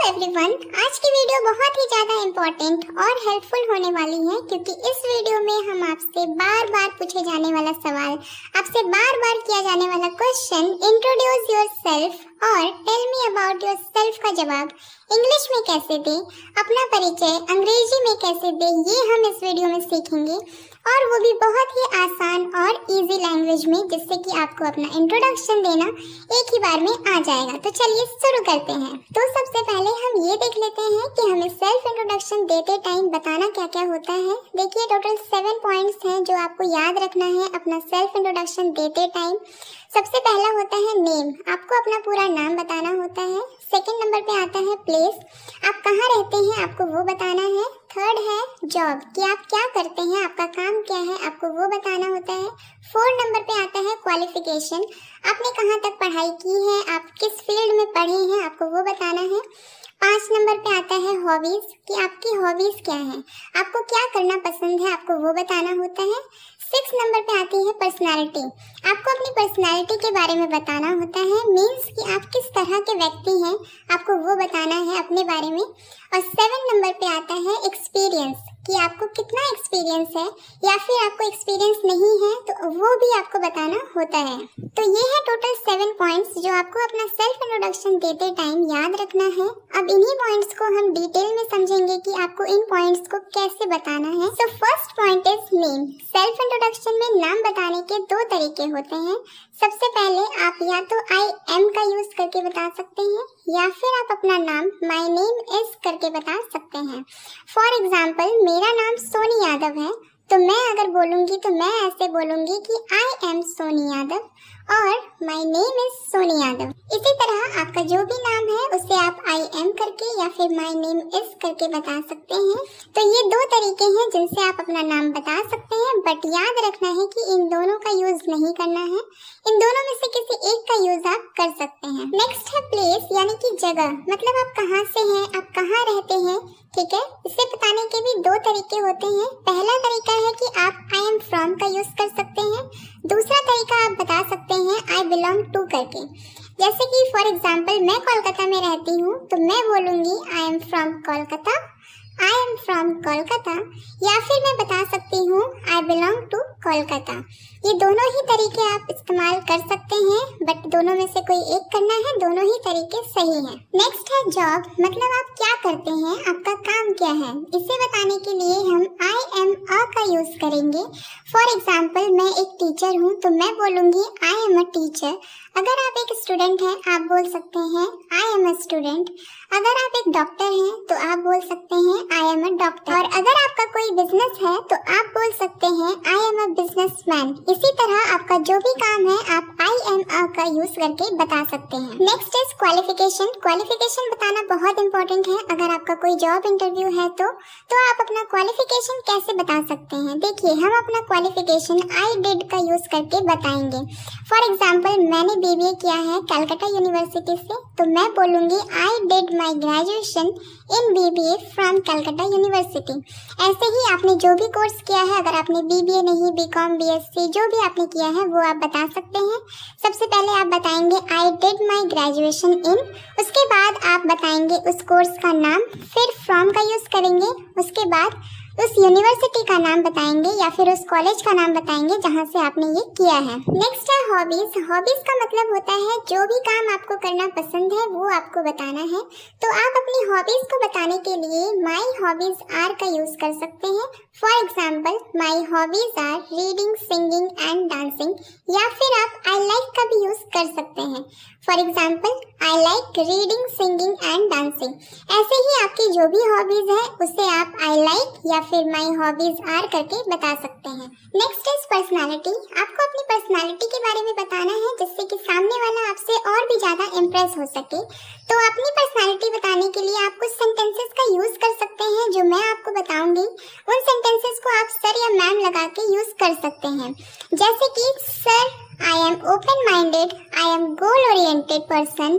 Everyone, आज की video बहुत ही ज़्यादा इम्पोर्टेंट और हेल्पफुल होने वाली है क्योंकि इस वीडियो में हम आपसे बार बार पूछे जाने वाला सवाल, आपसे बार बार किया जाने वाला क्वेश्चन इंट्रोड्यूस योरसेल्फ और टेल मी अबाउट योरसेल्फ का जवाब इंग्लिश में कैसे दें, अपना परिचय अंग्रेजी में कैसे दें, ये हम इस वीडियो में सीखेंगे और वो भी बहुत ही आसान और इजी लैंग्वेज में, जिससे कि आपको अपना इंट्रोडक्शन देना एक ही बार में आ जाएगा। तो चलिए शुरू करते हैं। तो सबसे पहले हम ये देख लेते हैं कि हमें सेल्फ इंट्रोडक्शन देते टाइम बताना क्या क्या होता है। देखिए, टोटल 7 पॉइंट्स हैं जो आपको याद रखना है अपना सेल्फ इंट्रोडक्शन देते टाइम। सबसे पहला होता है नेम, आपको अपना पूरा नाम बताना होता है। सेकंड नंबर पे आता है प्लेस, आप कहाँ रहते हैं आपको वो बताना है। थर्ड है जॉब, कि आप क्या करते हैं, आपका काम क्या है, आपको वो बताना होता है। फोर्थ नंबर पे आता है क्वालिफिकेशन, आपने कहाँ तक पढ़ाई की है, आप किस फील्ड में पढ़े हैं, आपको वो बताना है। 5 नंबर पे आता है हॉबीज, कि आपकी हॉबीज क्या है, आपको क्या करना पसंद है, आपको वो बताना होता है। 6 नंबर पे आती है पर्सनालिटी, आपको अपनी पर्सनालिटी के बारे में बताना होता है। मीन्स कि आप किस तरह के व्यक्ति हैं, आपको वो बताना है अपने बारे में। और 7 नंबर पे आता है एक्सपीरियंस, कि आपको कितना एक्सपीरियंस है या फिर आपको एक्सपीरियंस नहीं है, तो वो भी आपको बताना होता है। तो ये है टोटल 7 पॉइंट्स जो आपको अपना सेल्फ इंट्रोडक्शन देते टाइम याद रखना है। अब इन्हीं पॉइंट्स को हम डिटेल में समझेंगे कि आपको इन पॉइंट्स को कैसे बताना है। So first point is name. Self introduction में नाम बताने के 2 तरीके होते हैं। सबसे पहले आप या तो आई एम का यूज करके बता सकते हैं या फिर आप अपना नाम माई नेम इज करके बता सकते हैं। फॉर एग्जाम्पल, मेरा नाम सोनी यादव है, तो मैं अगर बोलूंगी तो मैं ऐसे बोलूंगी कि आई एम सोनी यादव और my name is Soni Yadav. इसी तरह आपका जो भी नाम है उसे आप आई एम करके या फिर माई नेम इज करके बता सकते हैं। तो ये 2 तरीके हैं जिनसे आप अपना नाम बता सकते हैं, बट याद रखना है कि इन दोनों का यूज नहीं करना है, इन दोनों में से किसी एक का यूज आप कर सकते हैं। नेक्स्ट है प्लेस, यानी कि जगह, मतलब आप कहाँ से हैं, आप कहाँ रहते हैं। ठीक है, इसे बताने के भी 2 तरीके होते हैं। पहला तरीका है कि आप आई एम फ्रॉम का यूज कर सकते हैं। दूसरा तरीका आप बता सकते हैं आई बिलोंग टू करके। जैसे कि फॉर एग्जाम्पल, मैं कोलकाता में रहती हूँ, तो मैं बोलूँगी I am from Kolkata, I am from Kolkata, या फिर मैं बता सकती हूँ आई बिलोंग टू कोलकाता। ये दोनों ही तरीके आप इस्तेमाल कर सकते हैं, बट दोनों में से कोई एक करना है, दोनों ही तरीके सही हैं। नेक्स्ट है जॉब, मतलब आप क्या करते हैं, आपका काम क्या है। इसे बताने के लिए हम आई एम अ का यूज करेंगे। फॉर एग्जाम्पल, मैं एक टीचर हूँ, तो मैं बोलूँगी आई एम अ टीचर। अगर आप एक स्टूडेंट हैं, आप बोल सकते हैं आई एम अ स्टूडेंट। अगर आप एक डॉक्टर हैं तो आप बोल सकते हैं आई एम अ डॉक्टर। और अगर आपका कोई बिजनेस है तो आप बोल सकते हैं आई एम अ बिजनेसमैन। इसी तरह आपका जो भी काम है आप आई एम अ का यूज करके बता सकते हैं। Next is qualification. क्वालिफिकेशन बताना बहुत इंपॉर्टेंट है। अगर आपका कोई जॉब इंटरव्यू है तो आप अपना क्वालिफिकेशन कैसे बता सकते हैं। देखिए, हम अपना क्वालिफिकेशन आई डिड का यूज करके बताएंगे। फॉर एग्जाम्पल, मैंने बीबीए किया है कलकत्ता यूनिवर्सिटी से, तो मैं बोलूँगी I did my graduation in BBA from Calcutta university. ऐसे ही आपने जो भी कोर्स किया है, अगर आपने बीबीए नहीं, बीकॉम, बीएससी जो भी आपने किया है वो आप बता सकते हैं। सबसे पहले आप बताएंगे I did my graduation in, उसके बाद आप बताएंगे उस कोर्स का नाम, फिर फ्रॉम का यूज़ करेंगे, उसके बाद उस यूनिवर्सिटी का नाम बताएंगे या फिर उस कॉलेज का नाम बताएंगे जहाँ से आपने ये किया है। नेक्स्ट है हॉबीज। हॉबीज का मतलब होता है जो भी काम आपको करना पसंद है वो आपको बताना है। तो आप अपनी हॉबीज को बताने के लिए माई हॉबीज आर का यूज कर सकते हैं। For example, my hobbies are reading, singing and dancing, या फिर आप आई लाइक का भी यूज कर सकते हैं। For example, I like reading, singing and dancing. ऐसे ही आपकी जो भी हॉबीज है उसे आप आई लाइक या फिर माई हॉबीज आर करके बता सकते हैं। Next is personality. आपको अपनी पर्सनालिटी के बारे में बताना है जिससे कि सामने वाला आपसे और भी ज्यादा इम्प्रेस हो सके। तो अपनी पर्सनालिटी बताने के लिए आप कुछ सेंटेंसेस का यूज कर सकते हैं जो मैं आपको बताऊंगी। उन सेंटेंसेस को आप सर या मैम लगा के यूज कर सकते हैं। जैसे कि sir, I am open-minded, I am goal-oriented person,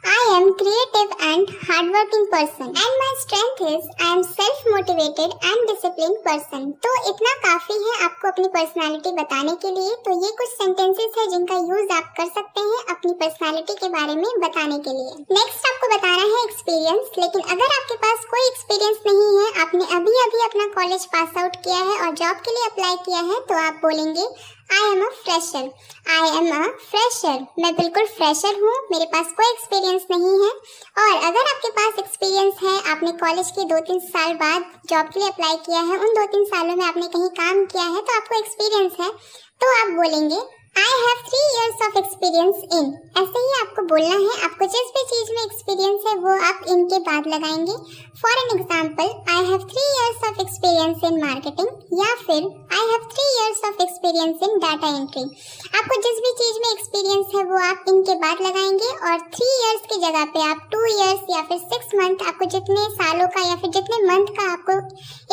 I am creative and hardworking person, and my strength is I am self-motivated and disciplined person। तो इतना काफी है आपको अपनी पर्सनालिटी बताने के लिए। तो ये कुछ सेंटेंसेस है जिनका यूज आप कर सकते हैं अपनी पर्सनालिटी के बारे में बताने के लिए। नेक्स्ट आपको बताना है एक्सपीरियंस। एक्सपीरियंस। लेकिन अगर आपके पास कोई एक्सपीरियंस नहीं है, आपने अभी अभी अपना कॉलेज पास आउट किया है और जॉब के लिए अप्लाई किया है, तो आप बोलेंगे I am a fresher. I am a fresher, मैं बिल्कुल फ्रेशर हूँ, मेरे पास कोई एक्सपीरियंस नहीं है। और अगर आपके पास एक्सपीरियंस है, आपने कॉलेज के 2-3 साल बाद जॉब के लिए अप्लाई किया है, उन 2-3 सालों में आपने कहीं काम किया है, तो आपको एक्सपीरियंस है, तो आप बोलेंगे I have 3 years of experience in। ऐसे ही आपको बोलना है। आपको जिस भी चीज में एक्सपीरियंस है वो आप इनके बाद लगाएंगे। For an example, I have 3 years of experience in marketing, या फिर I have 3 years of experience in data entry। आपको जिस भी चीज में एक्सपीरियंस है वो आप इनके बाद लगाएंगे और 3 years की जगह पे आप 2 years या फिर 6 month, आपको जितने सालों का या फिर जितने मंथ का आपको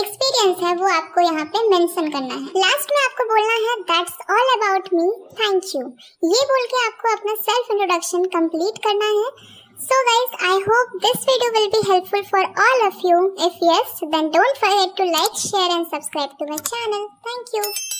एक्सपीरियंस है वो आपको यहाँ पे मेंशन करना है। लास्ट में आपको बोलना है that's all about me, thank you. ये बोल के आपको अपना सेल्फ इंट्रोडक्शन कंप्लीट करना है। So guys, I hope this video will be helpful for all of you. If yes, then don't forget to like, share and subscribe to my channel. Thank you.